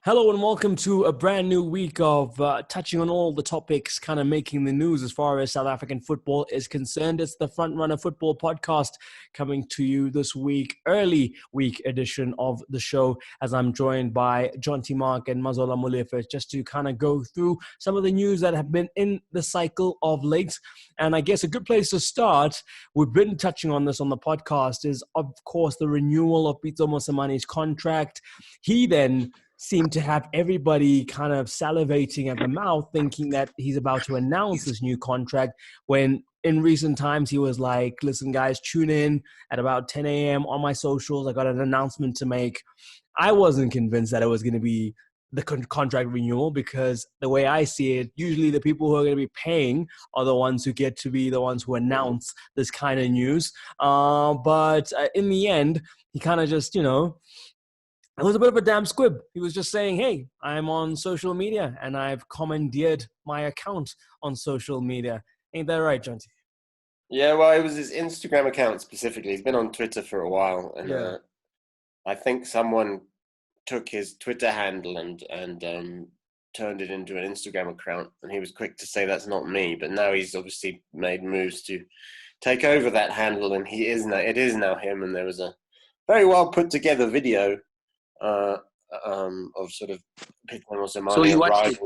Hello and welcome to a brand new week of touching on all the topics kind of making the news as far as South African football is concerned. It's the Front Runner Football Podcast coming to you this week, early week edition of the show, as I'm joined by Jonty and Mazola Molefe just to kind of go through some of the news that have been in the cycle of late. And I guess a good place to start, we've been touching on this on the podcast, is of course the renewal of Pitso Mosemane's contract. He then seemed to have everybody kind of salivating at the mouth, thinking that he's about to announce this new contract, when in recent times he was like, listen, guys, tune in at about 10 a.m. on my socials. I got an announcement to make. I wasn't convinced that it was going to be the contract renewal, because the way I see it, usually the people who are going to be paying are the ones who get to be the ones who announce this kind of news. But in the end, he kind of just, it was a bit of a damn squib. He was just saying, hey, I'm on social media and I've commandeered my account on social media. Ain't that right, Jonty? Yeah, well, it was his Instagram account specifically. He's been on Twitter for a while. And I think someone took his Twitter handle and turned it into an Instagram account. And he was quick to say, that's not me. But now he's obviously made moves to take over that handle. And it is now him. And there was a very well put together video of sort of Pitso Mosemane. So you watched it?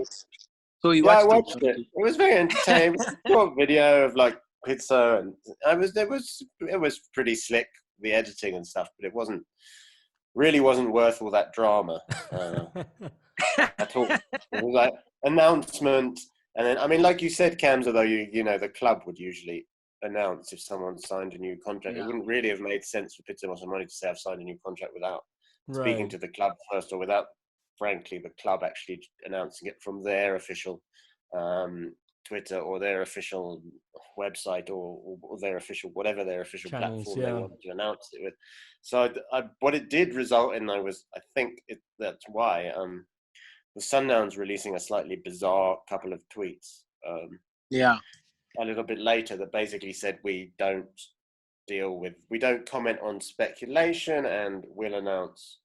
I watched it. It was very entertaining. It was a short video of like Pitso, and it was pretty slick, the editing and stuff, but it wasn't worth all that drama at all. It was like announcement, and then, I mean, like you said, Cams, although the club would usually announce if someone signed a new contract. It wouldn't really have made sense for Pitso Mosemane to say I've signed a new contract without speaking to the club first, or without, frankly, the club actually announcing it from their official Twitter or their official website or their official, whatever their official channels, platform they wanted to announce it with. So what it did result in, that's why the Sundowns releasing a slightly bizarre couple of tweets a little bit later that basically said, we don't comment on speculation, and we'll announce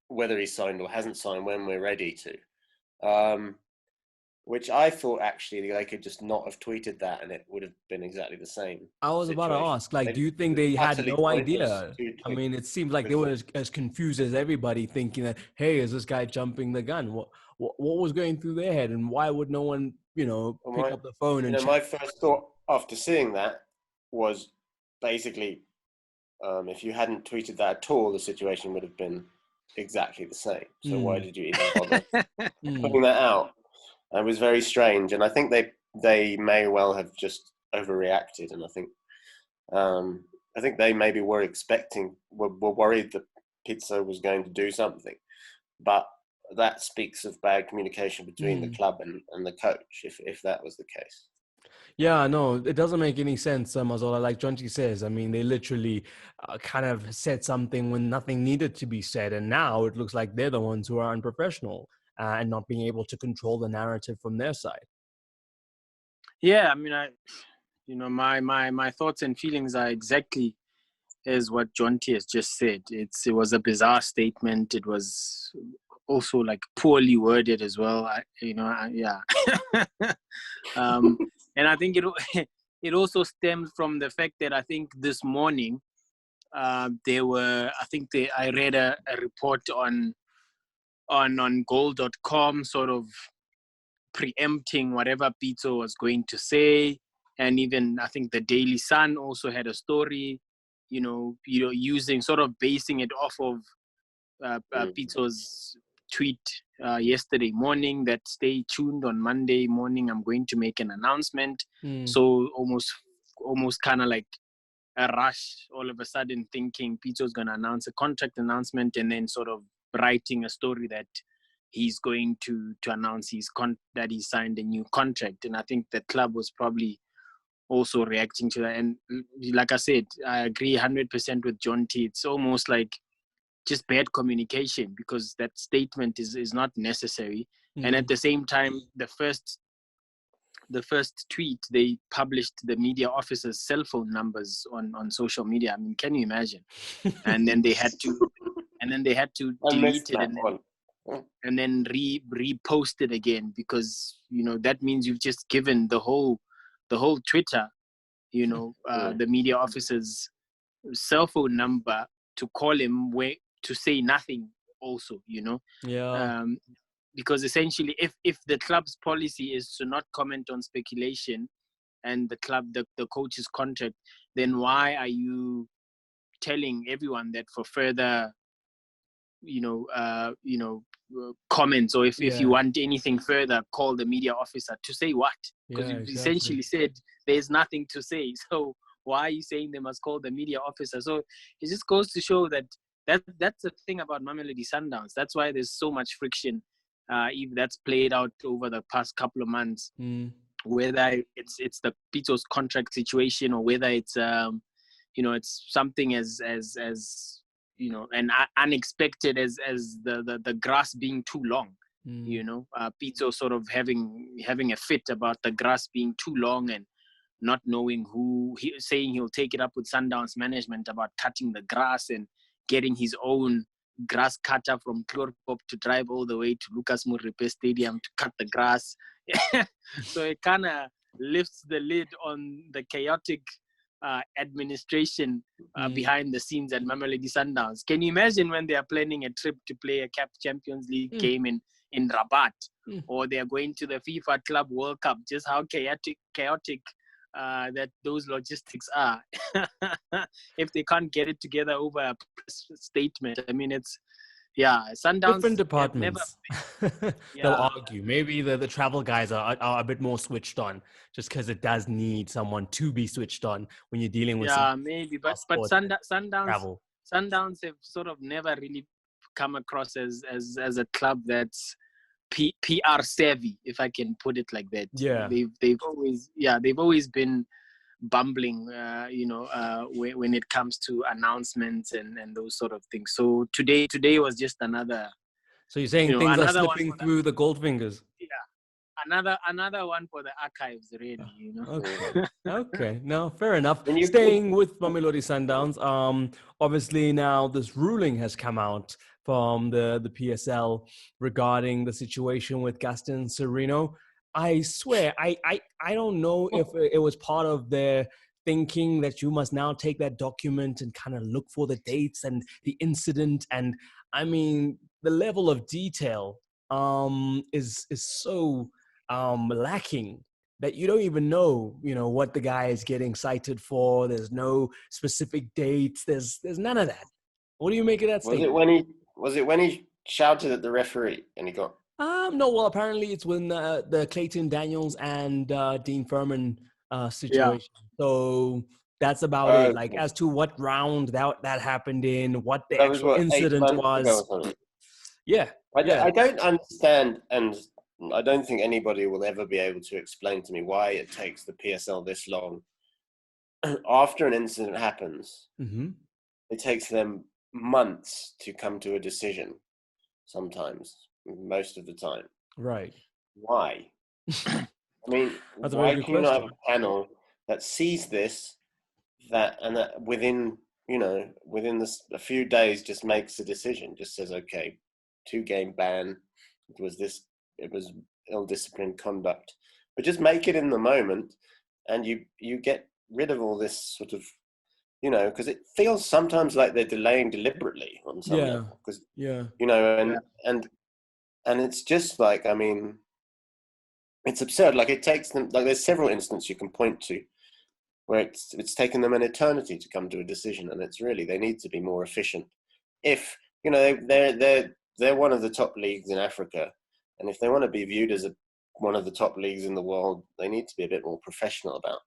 whether he's signed or hasn't signed when we're ready to. Which I thought actually they could just not have tweeted that and it would have been exactly the same. I was about to ask, do you think they had no idea? I mean, it seemed like they were as confused as everybody, thinking that, hey, is this guy jumping the gun? What was going through their head, and why would no one, pick up the phone and check? My first thought after seeing that was basically, if you hadn't tweeted that at all, the situation would have been exactly the same. So why did you even bother putting that out? It was very strange, and I think they may well have just overreacted. And I think they maybe were worried that Pitso was going to do something, but that speaks of bad communication between the club and the coach, if that was the case. Yeah, no, it doesn't make any sense, Mazola. Like Jonty says, I mean, they literally kind of said something when nothing needed to be said, and now it looks like they're the ones who are unprofessional and not being able to control the narrative from their side. Yeah, I mean, my thoughts and feelings are exactly as what Jonty has just said. It was a bizarre statement. It was also like poorly worded as well. And I think it also stems from the fact that I think this morning I read a report on goal.com sort of preempting whatever Pitso was going to say. And even I think the Daily Sun also had a story, using, sort of basing it off of Pitso's tweet yesterday morning that stay tuned on Monday morning, I'm going to make an announcement. So almost kind of like a rush, all of a sudden thinking Pitso's going to announce a contract announcement, and then sort of writing a story that he's going to announce that he signed a new contract. And I think the club was probably also reacting to that. And like I said, I agree 100% with Jonty. It's almost like just bad communication, because that statement is not necessary. And at the same time, the first the first tweet, they published the media officer's cell phone numbers on social media. I mean, can you imagine? And then they had to delete it and then repost it again, because that means you've just given the whole Twitter, the media officer's cell phone number to call him to say nothing also, because essentially if the club's policy is to not comment on speculation and the coach's contract, then why are you telling everyone that for further comments, or if you want anything further, call the media officer to say what? Because you essentially said there's nothing to say. So why are you saying they must call the media officer? So it just goes to show that's the thing about Mamelodi Sundowns. That's why there's so much friction. If that's played out over the past couple of months, whether it's the Pitso's contract situation, or whether it's it's something as and unexpected as the grass being too long. Pitso sort of having a fit about the grass being too long, and not knowing saying he'll take it up with Sundowns management about cutting the grass and getting his own grass cutter from Kloorkop to drive all the way to Lucas Morepe Stadium to cut the grass. So it kind of lifts the lid on the chaotic administration behind the scenes at Mamelodi Sundowns. Can you imagine when they are planning a trip to play a CAF Champions League game in Rabat, or they are going to the FIFA Club World Cup, just how chaotic that those logistics are. If they can't get it together over a statement, I mean, it's Sundowns. Different departments. They'll argue. Maybe the travel guys are a bit more switched on, just because it does need someone to be switched on when you're dealing with maybe. But Sundowns have sort of never really come across as a club that's PR savvy, if I can put it like that. They've always been bumbling, when it comes to announcements and those sort of things. So today was just another. So you're saying things are slipping through the gold fingers? Yeah, another one for the archives, really. Okay. No, fair enough. Staying with Mamelodi Sundowns, obviously now this ruling has come out from the PSL regarding the situation with Gaston Sereno. I swear, I don't know if it was part of their thinking that you must now take that document and kind of look for the dates and the incident. And I mean, the level of detail is so lacking that you don't even know, what the guy is getting cited for. There's no specific dates. There's none of that. What do you make of that statement? Was it when he shouted at the referee and he got? No. Well, apparently it's when the Clayton Daniels and Dean Furman situation. So that's about it. Like, as to what round that happened in, what the actual incident was. I don't understand, and I don't think anybody will ever be able to explain to me why it takes the PSL this long. After an incident happens, it takes them months to come to a decision. Sometimes, most of the time. Right. Why? I mean, why can you not have a panel that sees this, that within a few days just makes a decision, just says, okay, 2-game ban. It was ill-disciplined conduct, but just make it in the moment, and you get rid of all this sort of, because it feels sometimes like they're delaying deliberately on some level. And it's just like, I mean, it's absurd. Like, it takes them, like, there's several instances you can point to where it's taken them an eternity to come to a decision, and it's really, they need to be more efficient. If, they're one of the top leagues in Africa, and if they want to be viewed as one of the top leagues in the world, they need to be a bit more professional about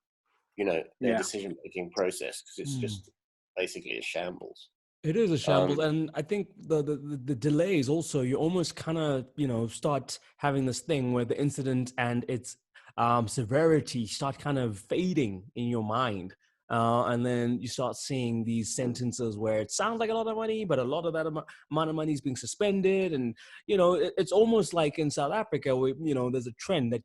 their decision-making process, because it's just basically a shambles. It is a shambles. And I think the delays also, you almost kind of, start having this thing where the incident and its severity start kind of fading in your mind. And then you start seeing these sentences where it sounds like a lot of money, but a lot of that amount of money is being suspended. And, it's almost like in South Africa where, there's a trend that,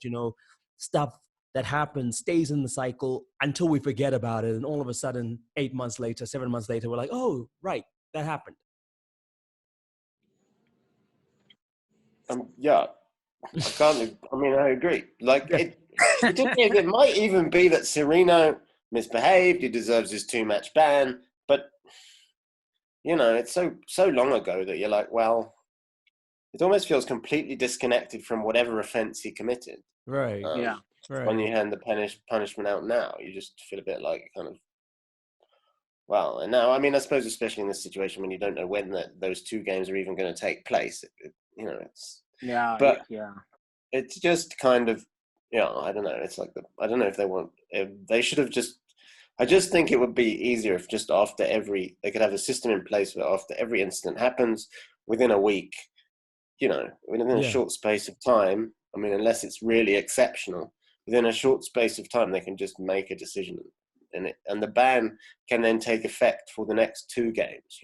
stuff that happens, stays in the cycle until we forget about it. And all of a sudden, 8 months later, 7 months later, we're like, oh, right, that happened. Yeah, I agree. Like, it might even be that Serino misbehaved. He deserves his 2-match ban. But, it's so long ago that you're like, well, it almost feels completely disconnected from whatever offense he committed. Right. Right. When you hand the punishment out now, you just feel a bit like kind of, well, and now, I suppose especially in this situation when you don't know when those 2 games are even going to take place, it's... Yeah, but yeah. It's just kind of, I don't know. It's like I don't know if they should have just. I just think it would be easier if just after they could have a system in place where after every incident happens within a week, within a short space of time. Unless it's really exceptional, within a short space of time, they can just make a decision, and the ban can then take effect for the next 2 games.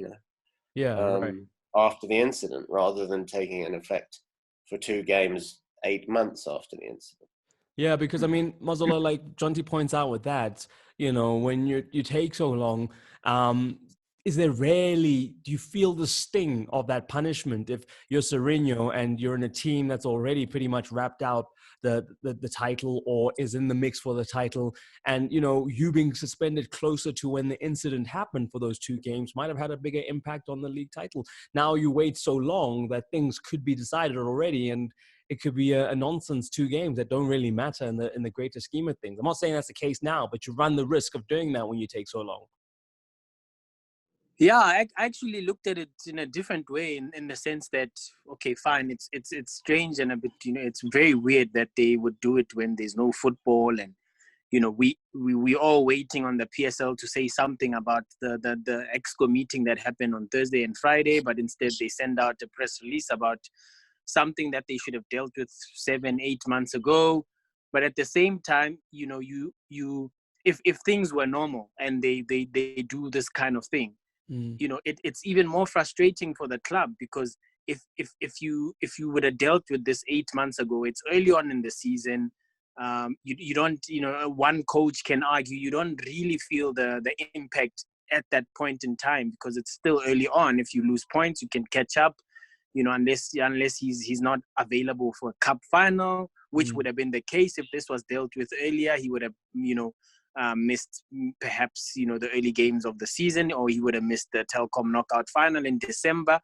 Right. After the incident, rather than taking an effect for 2 games 8 months after the incident. Yeah, because Mazola, like Jonty points out with that, when you take so long, is there rarely, do you feel the sting of that punishment if you're Sereno and you're in a team that's already pretty much wrapped out the title or is in the mix for the title, and you being suspended closer to when the incident happened for those 2 games might have had a bigger impact on the league title. Now you wait so long that things could be decided already, and it could be a nonsense 2 games that don't really matter in the greater scheme of things. I'm not saying that's the case now, but you run the risk of doing that when you take so long. Yeah, I actually looked at it in a different way, in the sense that, okay, fine, it's strange and a bit, it's very weird that they would do it when there's no football, and we all waiting on the PSL to say something about the EXCO meeting that happened on Thursday and Friday, but instead they send out a press release about something that they should have dealt with 7-8 months ago. But at the same time, if things were normal and they do this kind of thing, it's even more frustrating for the club, because if you would have dealt with this 8 months ago, it's early on in the season. You don't, one coach can argue you don't really feel the impact at that point in time, because it's still early on. If you lose points, you can catch up, unless he's not available for a cup final, which would have been the case if this was dealt with earlier. He would have, missed perhaps, the early games of the season, or he would have missed the Telkom knockout final in December.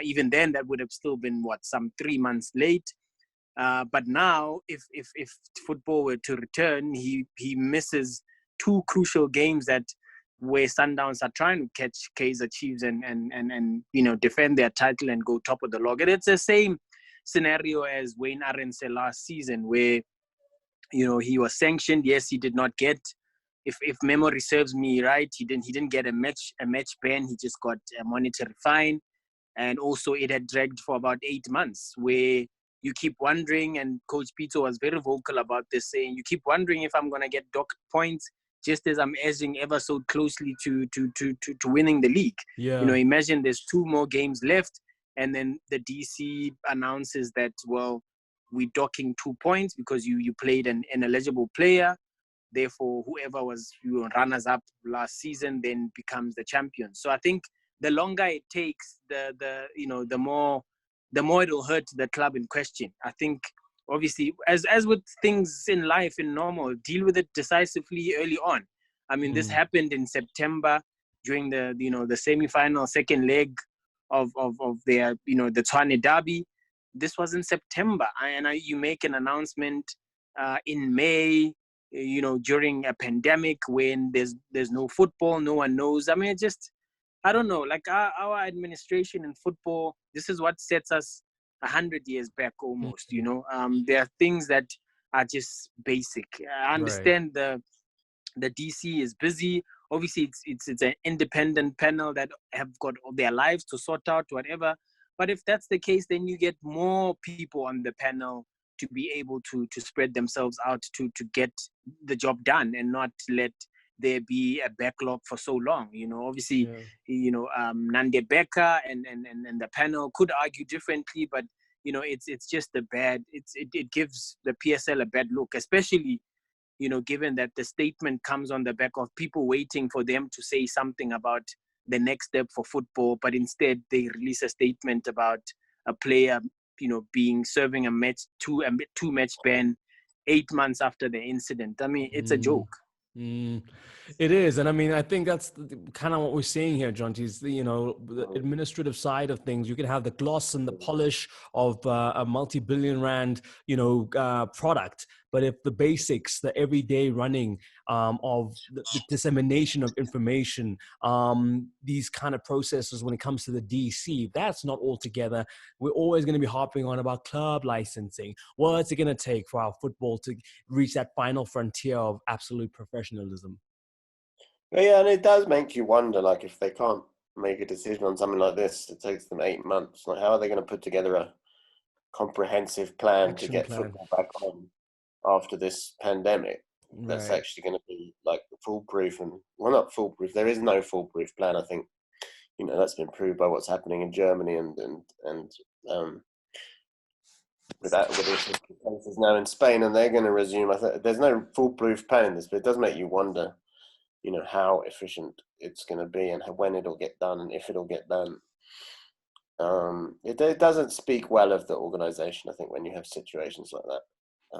Even then, that would have still been some 3 months late. But now, if football were to return, he misses 2 crucial games where Sundowns are trying to catch Kaizer Chiefs and defend their title and go top of the log. And it's the same scenario as Wayne Arendse last season, where he was sanctioned. Yes, he did not get, if memory serves me right, he didn't get a match ban. He just got a monetary fine, and also it had dragged for about 8 months, where you keep wondering, and Coach Pitso was very vocal about this, saying, you keep wondering if I'm going to get docked points just as I'm edging ever so closely to winning the league. Yeah. Imagine there's 2 more games left, and then the DC announces that, well, we're docking 2 points because you played an ineligible player. Therefore, whoever was runners-up last season then becomes the champion. So I think the longer it takes, the more it'll hurt the club in question. I think, obviously, as with things in life, in normal, deal with it decisively early on. This happened in September during the semi-final second leg of their the Tshwane Derby. This was in September, and you make an announcement in May, during a pandemic when there's no football, no one knows. I don't know, like our administration in football, this is what sets us 100 years back almost. There are things that are just basic. I understand the DC is busy. Obviously, it's an independent panel that have got their lives to sort out, whatever. But if that's the case, then you get more people on the panel to be able to spread themselves out to get the job done, and not let there be a backlog for so long. Obviously, Nande Becker and the panel could argue differently, but it's just it gives the PSL a bad look, especially given that the statement comes on the back of people waiting for them to say something about the next step for football, but instead they release a statement about a player, being serving a two match ban 8 months after the incident. I mean, it's a joke. It is. And I mean, I think that's kind of what we're seeing here, Jonty, is the administrative side of things. You can have the gloss and the polish of a multi-billion rand, product. But if the basics, the everyday running of the dissemination of information, these kind of processes when it comes to the DC, that's not all together. We're always going to be harping on about club licensing. What's it going to take for our football to reach that final frontier of absolute professionalism? Yeah, and it does make you wonder, like, if they can't make a decision on something like this, it takes them 8 months. Like, how are they going to put together a comprehensive plan to get football back on after this pandemic? That's actually going to be like foolproof, and well, not foolproof. There is no foolproof plan. I think that's been proved by what's happening in Germany and with the cases now in Spain, and they're going to resume. I think there's no foolproof plan in this, but it does make you wonder, how efficient it's going to be and when it'll get done and if it'll get done. It doesn't speak well of the organisation, I think, when you have situations like that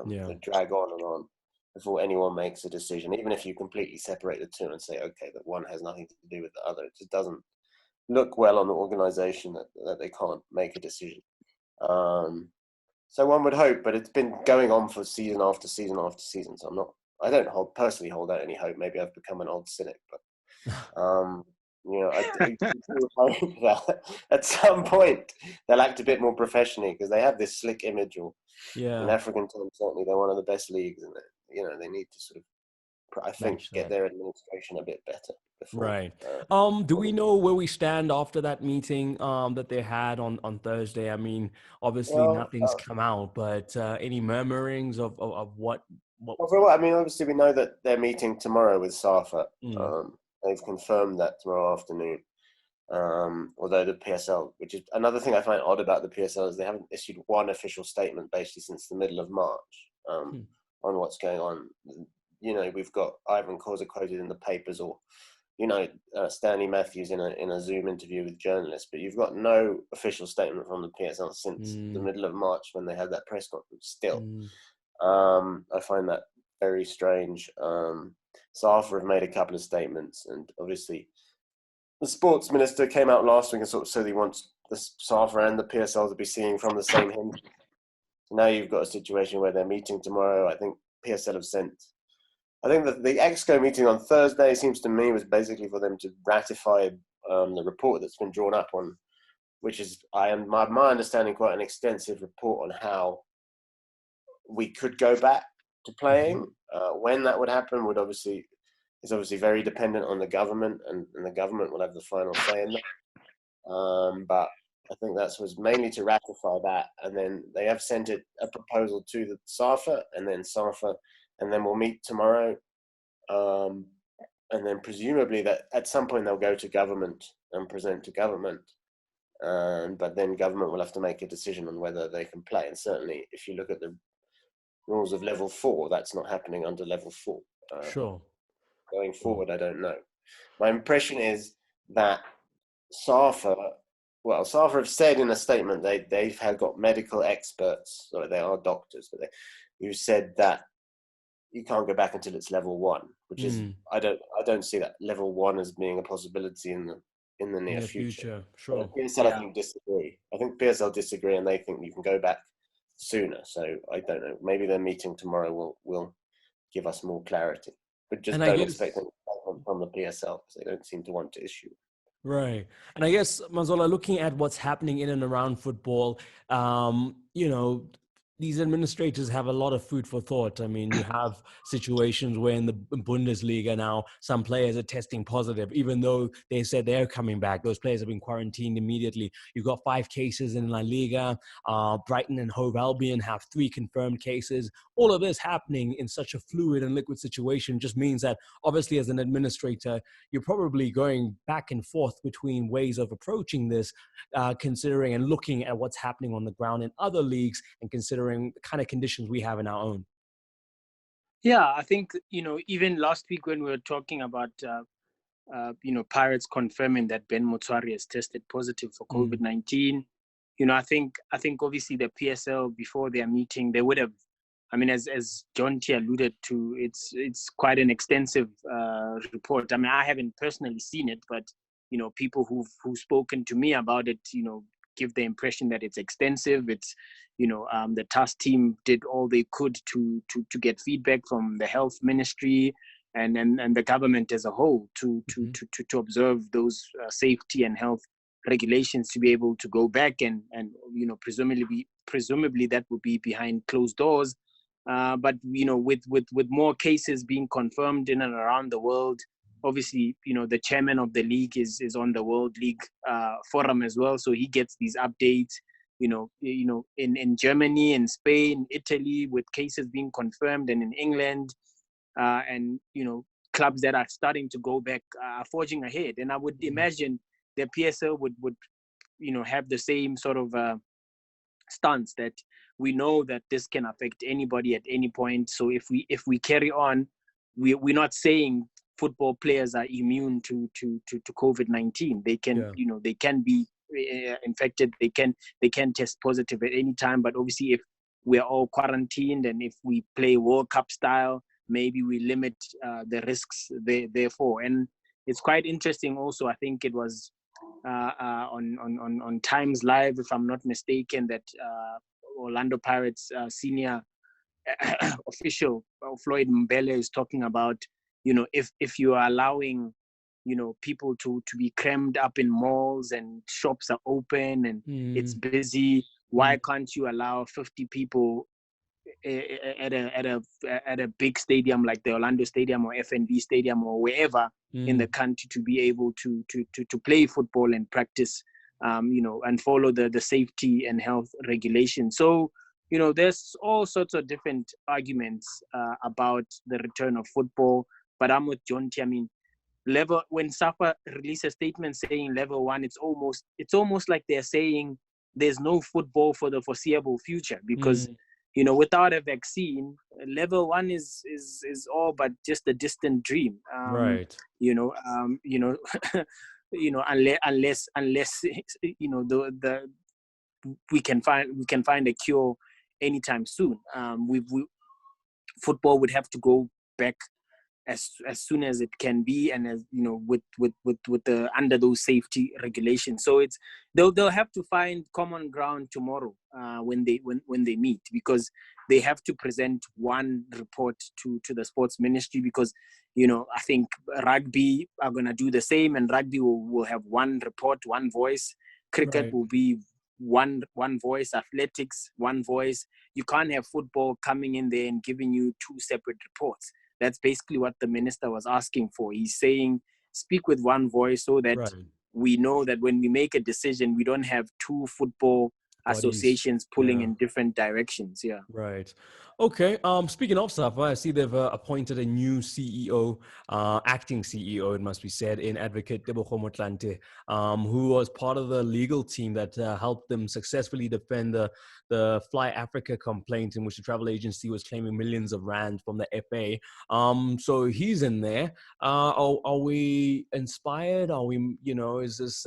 that drag on before anyone makes a decision, even if you completely separate the two and say, okay, that one has nothing to do with the other. It just doesn't look well on the organisation that they can't make a decision. So one would hope, but it's been going on for season after season after season, so I don't personally hold out any hope. Maybe I've become an old cynic, but I do hope that at some point they'll act a bit more professionally, because they have this slick image, or in African terms, certainly they're one of the best leagues, and they need to sort of, I think, get their administration a bit better. Right. Do we know where we stand after that meeting that they had on Thursday? I mean, obviously nothing's come out, but any murmurings of what? Well, I mean, obviously we know that they're meeting tomorrow with SAFA. They've confirmed that tomorrow afternoon. Although the PSL, which is another thing I find odd about the PSL, is they haven't issued one official statement basically since the middle of March on what's going on. We've got Ivan Causa quoted in the papers, or Stanley Matthews in a Zoom interview with journalists, but you've got no official statement from the PSL since the middle of March when they had that press conference. Still, I find that very strange. SAFA have made a couple of statements, and obviously the sports minister came out last week and sort of said he wants the SAFA and the PSL to be singing from the same hymn. So now you've got a situation where they're meeting tomorrow. I think PSL have sent. I think that the EXCO meeting on Thursday, seems to me, was basically for them to ratify the report that's been drawn up on, which is, my understanding, quite an extensive report on how we could go back to playing. When that would happen is obviously very dependent on the government, and the government will have the final say in that. But I think that was mainly to ratify that, and then they have sent a proposal to the SAFA, and then we'll meet tomorrow, and then presumably that at some point they'll go to government and present to government, but then government will have to make a decision on whether they can play. And certainly, if you look at the rules of level 4, that's not happening under level 4. Sure. Going forward, I don't know. My impression is that SAFA have said in a statement they've got medical experts, or they are doctors, but who said that you can't go back until it's level 1, which is I don't see that level 1 as being a possibility in the near future. Sure. PSL I think disagree. I think PSL disagree, and they think you can go back sooner. So I don't know. Maybe their meeting tomorrow will give us more clarity. But just don't expect them from the PSL, because they don't seem to want to issue. Right. And I guess, Mazola, looking at what's happening in and around football, these administrators have a lot of food for thought. I mean, you have situations where in the Bundesliga now, some players are testing positive, even though they said they're coming back. Those players have been quarantined immediately. You've got 5 cases in La Liga. Brighton and Hove Albion have 3 confirmed cases. All of this happening in such a fluid and liquid situation just means that, obviously, as an administrator, you're probably going back and forth between ways of approaching this, considering and looking at what's happening on the ground in other leagues, and considering the kind of conditions we have in our own. Yeah, I think, even last week when we were talking about, Pirates confirming that Ben Motswari has tested positive for COVID-19. I think obviously the PSL, before their meeting, they would have, as Jonty alluded to, it's quite an extensive report. I haven't personally seen it, but people who've spoken to me about it, give the impression that it's extensive. It's the task team did all they could to get feedback from the health ministry and the government as a whole to observe those safety and health regulations to be able to go back and presumably that would be behind closed doors. But with more cases being confirmed in and around the world, obviously the chairman of the league is on the World League forum as well, so he gets these updates. In Germany, in Spain, Italy, with cases being confirmed, and in England, and clubs that are starting to go back are forging ahead. And I would imagine the PSL would have the same sort of stance, that we know that this can affect anybody at any point. So if we carry on, we're not saying football players are immune to COVID-19. They can they can be infected. They can test positive at any time. But obviously, if we're all quarantined and if we play World Cup style, maybe we limit the risks therefore. And it's quite interesting also, I think it was on Times Live, if I'm not mistaken, that Orlando Pirates senior official Floyd Mbele is talking about, if you are allowing people to be crammed up in malls and shops are open and it's busy, why can't you allow 50 people at a big stadium like the Orlando Stadium or FNB Stadium or wherever in the country to be able to play football and practice, and follow the safety and health regulations. So, there's all sorts of different arguments about the return of football. But I'm with Jonty. When SAFA released a statement saying level 1, it's almost like they're saying there's no football for the foreseeable future, because without a vaccine, level 1 is all but just a distant dream. Right. Unless we can find a cure anytime soon. Football would have to go back as soon as it can be, and as with the under those safety regulations. So they'll have to find common ground tomorrow when they meet, because they have to present one report to the sports ministry, because I think rugby are going to do the same, and rugby will have one report, one voice. Cricket will be one voice, athletics one voice. You can't have football coming in there and giving you two separate reports. That's basically what the minister was asking for. He's saying, speak with one voice, so that we know that when we make a decision, we don't have two football associations pulling in different directions. Yeah. Right. Okay. Speaking of SAFA, I see they've appointed a new CEO, acting CEO, it must be said, in Advocate Tebogo Motlanthe, who was part of the legal team that helped them successfully defend the Fly Africa complaint, in which the travel agency was claiming millions of rand from the FA. So he's in there. Are we inspired? Are we, is this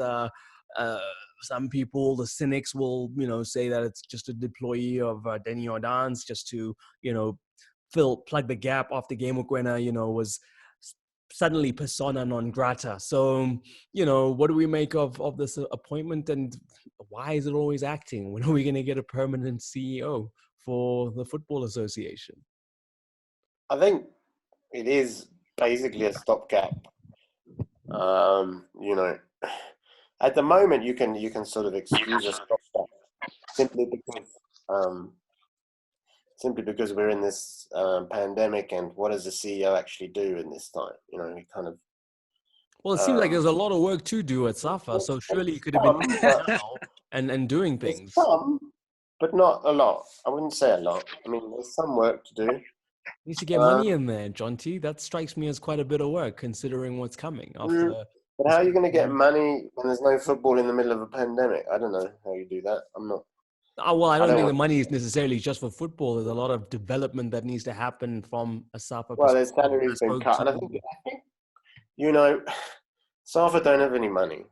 some people, the cynics, will say that it's just a deployee of Denny Jordan's just to plug the gap after Game Mokwena was suddenly persona non grata. So what do we make of this appointment, and why is it always acting? When are we going to get a permanent CEO for the Football Association? I think it is basically a stopgap. At the moment, you can sort of excuse a stopgap simply because we're in this pandemic, and what does the CEO actually do in this time? He kind of. Well, it seems like there's a lot of work to do at SAFA, so surely you could have been now and doing things. Some, but not a lot. I wouldn't say a lot. There's some work to do. Needs to get money in there, Jonty. That strikes me as quite a bit of work, considering what's coming after. But how are you going to get money when there's no football in the middle of a pandemic? I don't know how you do that. I'm not. Well, I don't think the money is necessarily just for football. There's a lot of development that needs to happen from a SAFA Well, perspective. their salary's been cut, and I think SAFA don't have any money.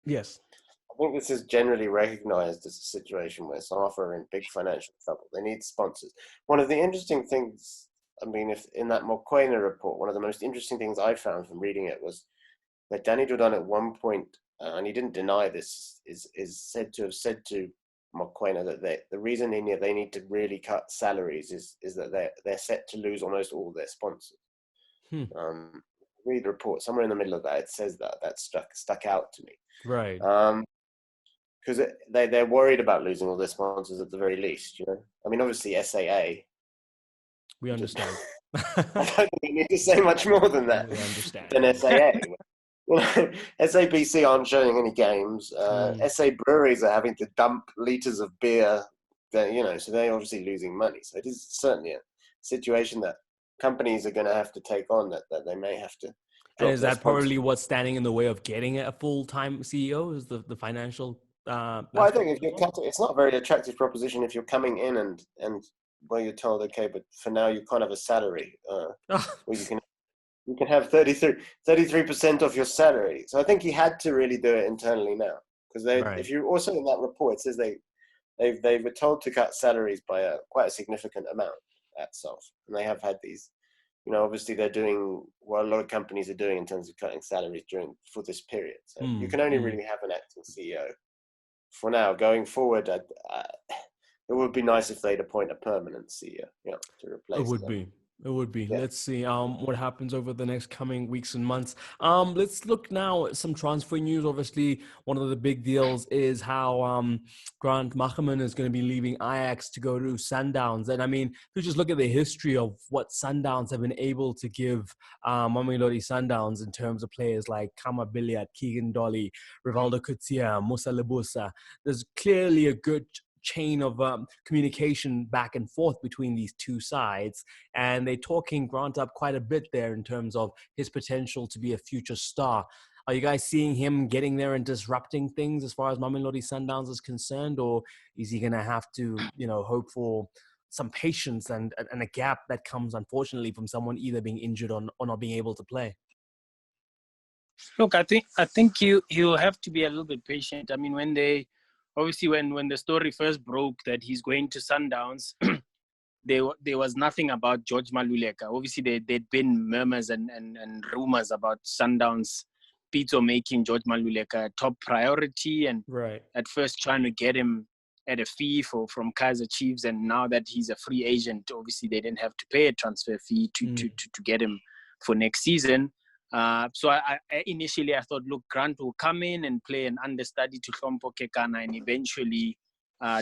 Yes. I think this is generally recognised as a situation where SAFA are in big financial trouble. They need sponsors. One of the interesting things, if in that Mokoena report, one of the most interesting things I found from reading it was that Danny Jordan at one point, and he didn't deny this, is said to have said to Mokoena that the reason they need to really cut salaries is that they're set to lose almost all their sponsors. Read the report, somewhere in the middle of that, it says that stuck out to me. Right. Because they're worried about losing all their sponsors at the very least, obviously SAA. We understand. I don't think I need to say much more than that. We understand. Than SAA. SABC aren't showing any games. SA breweries are having to dump litres of beer, so they're obviously losing money. So it is certainly a situation that companies are going to have to take on, that they may have to. And is that probably what's standing in the way of getting a full-time CEO, is the financial? Well, I think if you're cutting, it's not a very attractive proposition if you're coming in and where you're told, okay, but for now you can't have a salary, where you can have 33% of your salary. So I think he had to really do it internally now, because if you also in that report, it says they were told to cut salaries by quite a significant amount at SAFA, and they have had these. Obviously they're doing what a lot of companies are doing in terms of cutting salaries for this period. So you can only really have an acting CEO for now. Going forward, it would be nice if they'd appoint a permanent CEO, to replace. It would be. Yeah. Let's see what happens over the next coming weeks and months. Let's look now at some transfer news. Obviously, one of the big deals is how Grant Margeman is going to be leaving Ajax to go to Sundowns. And if you just look at the history of what Sundowns have been able to give Mamelodi Sundowns in terms of players like Kama Billiat, Keegan Dolly, Rivaldo Kutia, Musa Lebusa, there's clearly a good chain of communication back and forth between these two sides, and they're talking Grant up quite a bit there in terms of his potential to be a future star. Are you guys seeing him getting there and disrupting things as far as Mamelodi Sundowns is concerned, or is he going to have to, hope for some patience and a gap that comes, unfortunately, from someone either being injured or not being able to play? Look, I think you have to be a little bit patient. When the story first broke that he's going to Sundowns, there was nothing about George Maluleka. Obviously, there'd been murmurs and rumors about Sundowns, Pitso making George Maluleka a top priority, and at first trying to get him at a fee from Kaizer Chiefs, and now that he's a free agent, obviously they didn't have to pay a transfer fee to get him for next season. So I initially thought, look, Grant will come in and play an understudy to Hlompo Kekana and eventually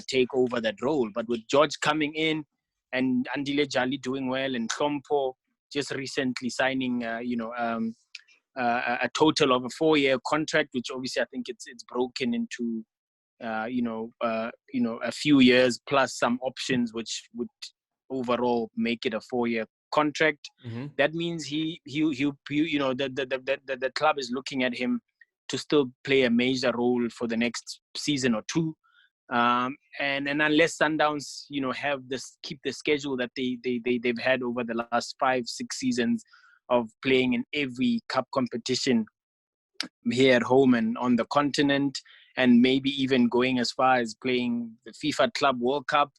take over that role. But with George coming in and Andile Jali doing well, and Hlompo just recently signing, a total of a 4-year contract, which obviously I think it's broken into, a few years plus some options, which would overall make it a 4-year contract. That means the club is looking at him to still play a major role for the next season or two, and unless Sundowns keep the schedule that they've had over the last 5-6 seasons of playing in every cup competition here at home and on the continent, and maybe even going as far as playing the FIFA Club World Cup,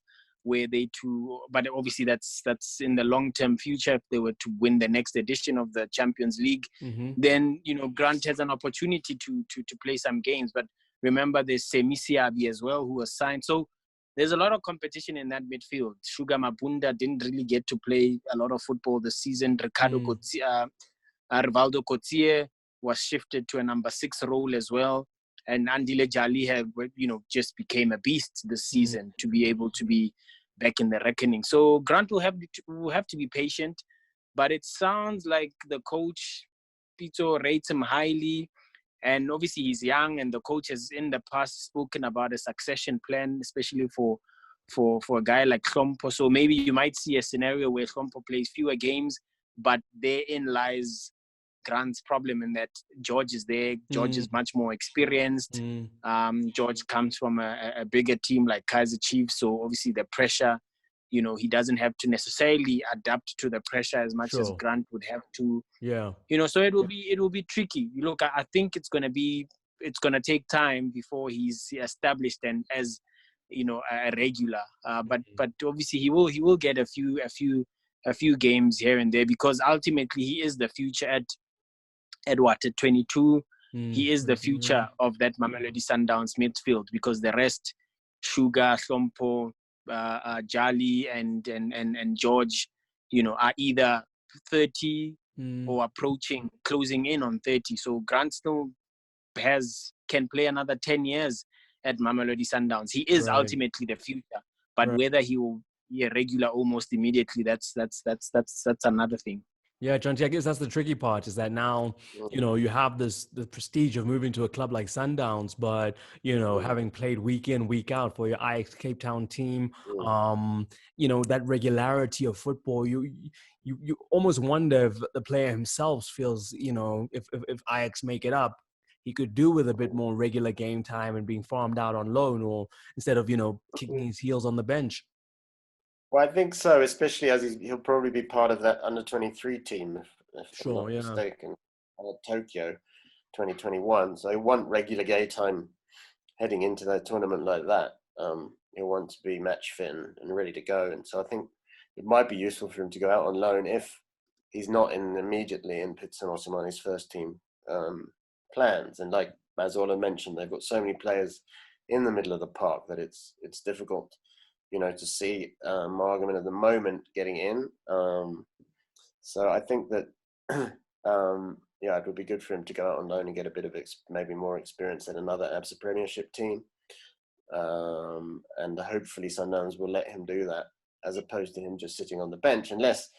but obviously that's in the long-term future. If they were to win the next edition of the Champions League, then Grant has an opportunity to play some games. But remember, there's Semisiabi as well, who was signed. So there's a lot of competition in that midfield. Sugar Mabunda didn't really get to play a lot of football this season. Rivaldo Coetzee was shifted to a number 6 role as well. And Andile Jali just became a beast this season to be able to be back in the reckoning. So Grant will have to be patient, but it sounds like the coach, Pitso, rates him highly. And obviously he's young, and the coach has in the past spoken about a succession plan, especially for a guy like Hlompo. So maybe you might see a scenario where Hlompo plays fewer games, but therein lies Grant's problem in that George is there. George is much more experienced. George comes from a bigger team like Kaizer Chiefs, so obviously the pressure, he doesn't have to necessarily adapt to the pressure as much as Grant would have to. Yeah. So it will be tricky. Look, I think it's gonna take time before he's established and as a regular. But obviously he will get a few games here and there, because ultimately he is the future at 22. He is the future of that Mamelodi Sundowns midfield, because the rest, Sugar, Hlompo, Jali and George, are either 30 or closing in on 30. So Grant still can play another 10 years at Mamelodi Sundowns. He is ultimately the future, but whether he will be a regular almost immediately, that's another thing. Yeah, Jonty, I guess that's the tricky part, is that now, you have the prestige of moving to a club like Sundowns, but, having played week in, week out for your Ajax Cape Town team, that regularity of football, you almost wonder if the player himself feels, if Ajax make it up, he could do with a bit more regular game time and being farmed out on loan, or instead of, kicking his heels on the bench. Well, I think so, especially as he'll probably be part of that under-23 team, if I'm not mistaken, Tokyo 2021. So he want regular game time heading into that tournament like that. He'll want to be match fit and ready to go. And so I think it might be useful for him to go out on loan if he's not immediately in Pitso Mosimani's first team plans. And like Mazola mentioned, they've got so many players in the middle of the park that it's difficult, to see Margeman at the moment getting in. So I think that, it would be good for him to go out on loan and get a bit of maybe more experience at another ABSA Premiership team. And hopefully Sundowns will let him do that, as opposed to him just sitting on the bench, unless,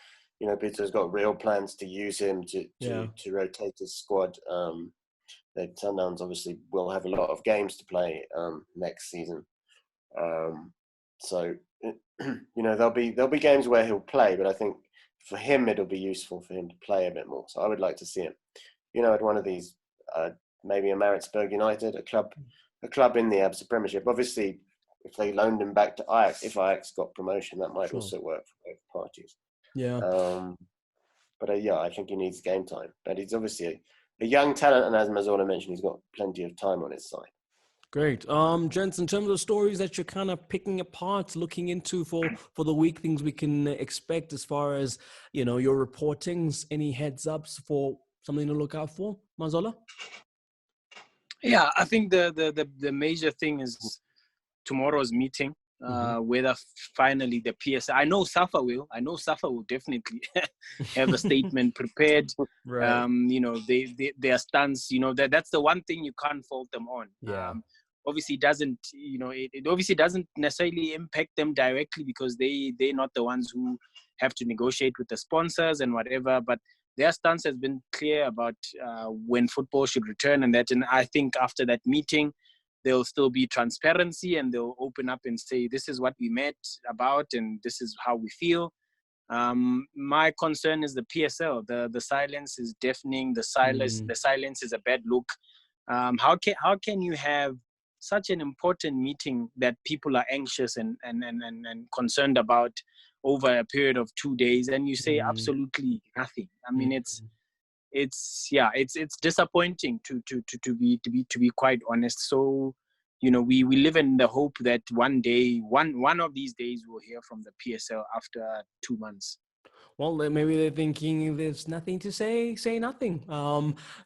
Pitso's got real plans to use him to rotate his squad. That Sundowns obviously will have a lot of games to play next season. So, there'll be games where he'll play, but I think for him, it'll be useful for him to play a bit more. So I would like to see him, at one of these, maybe a Maritzburg United, a club in the ABSA Premiership. Obviously, if they loaned him back to Ajax, if Ajax got promotion, that might also work for both parties. Yeah. But I think he needs game time. But he's obviously a young talent, and as Mazola mentioned, he's got plenty of time on his side. Great. Gents, in terms of stories that you're kind of picking apart, looking into for the week, things we can expect as far as, your reportings, any heads ups for something to look out for, Mazola? Yeah, I think the major thing is tomorrow's meeting, whether finally the PSL, I know SAFA will definitely have a statement prepared. Their stance, that's the one thing you can't fault them on. Yeah. Obviously doesn't, it obviously doesn't necessarily impact them directly, because they're not the ones who have to negotiate with the sponsors and whatever, but their stance has been clear about when football should return and that. And I think after that meeting, there'll still be transparency, and they'll open up and say, this is what we met about and this is how we feel. My concern is the PSL. The silence is deafening. The silence is a bad look. How can you have such an important meeting that people are anxious and concerned about over a period of 2 days, and you say absolutely nothing? I mean, it's disappointing to be quite honest. So, we live in the hope that one day, one of these days, we'll hear from the PSL after 2 months. Well, maybe they're thinking there's nothing to say nothing.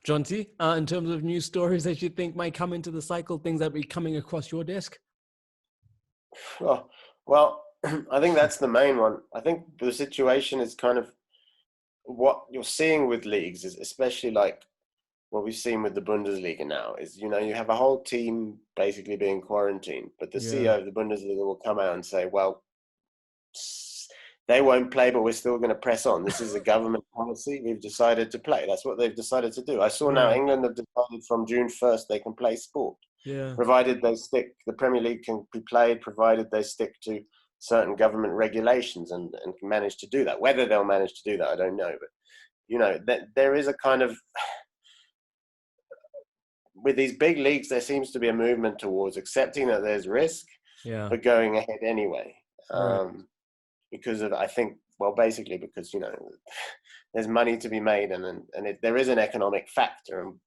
Jonty, in terms of news stories that you think might come into the cycle, things that be coming across your desk? Well, I think that's the main one. I think the situation is kind of what you're seeing with leagues, is especially like what we've seen with the Bundesliga now, is, you have a whole team basically being quarantined, but the CEO of the Bundesliga will come out and say, well, they won't play, but we're still going to press on. This is a government policy. We've decided to play. That's what they've decided to do. I saw now England have decided from June 1st they can play sport. Yeah. Provided they stick, the Premier League can be played, provided they stick to certain government regulations and manage to do that. Whether they'll manage to do that, I don't know. But, that there is a kind of, with these big leagues, there seems to be a movement towards accepting that there's risk, but going ahead anyway. Because of, I think, well, basically because, there's money to be made, and there is an economic factor, and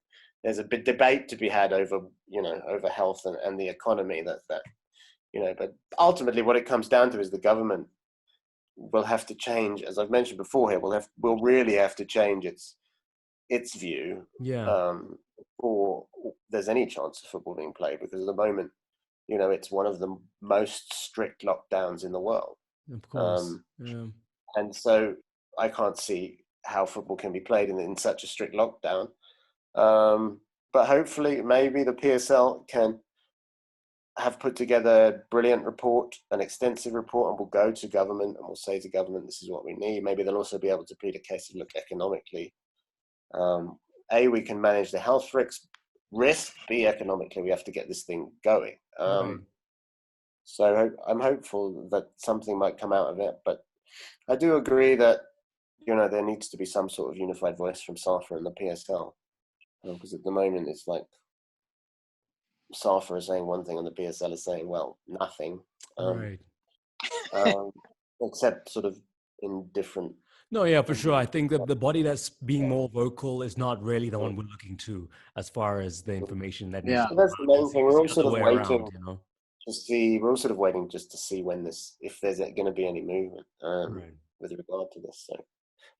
there's a big debate to be had over, over health and the economy that, but ultimately what it comes down to is the government will have to change, as I've mentioned before here, will really have to change its view before there's any chance of football being played, because at the moment, it's one of the most strict lockdowns in the world. Of course. And so I can't see how football can be played in such a strict lockdown. But hopefully, maybe the PSL can have put together a brilliant report, an extensive report, and we'll go to government and we'll say to government, this is what we need. Maybe they'll also be able to plead a case of, look, economically, we can manage the health risk, B, economically, we have to get this thing going. So I'm hopeful that something might come out of it. But I do agree that, there needs to be some sort of unified voice from SAFA and the PSL. Because at the moment, it's like SAFA is saying one thing and the PSL is saying, well, nothing. Except sort of in different... No, yeah, for sure. I think that the body that's being more vocal is not really the one we're looking to, as far as the information that needs to that's the main thing. We're all sort of waiting around, to see. We're all sort of waiting just to see if there's going to be any movement with regard to this. So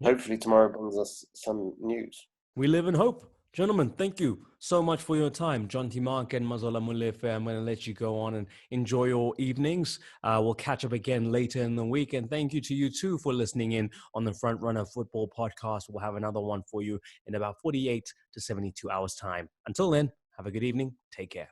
hopefully tomorrow brings us some news. We live in hope. Gentlemen, thank you so much for your time. Jonty Mark and Mazola Molefe, I'm going to let you go on and enjoy your evenings. We'll catch up again later in the week. And thank you to you too for listening in on the Front Runner Football Podcast. We'll have another one for you in about 48 to 72 hours time. Until then, have a good evening. Take care.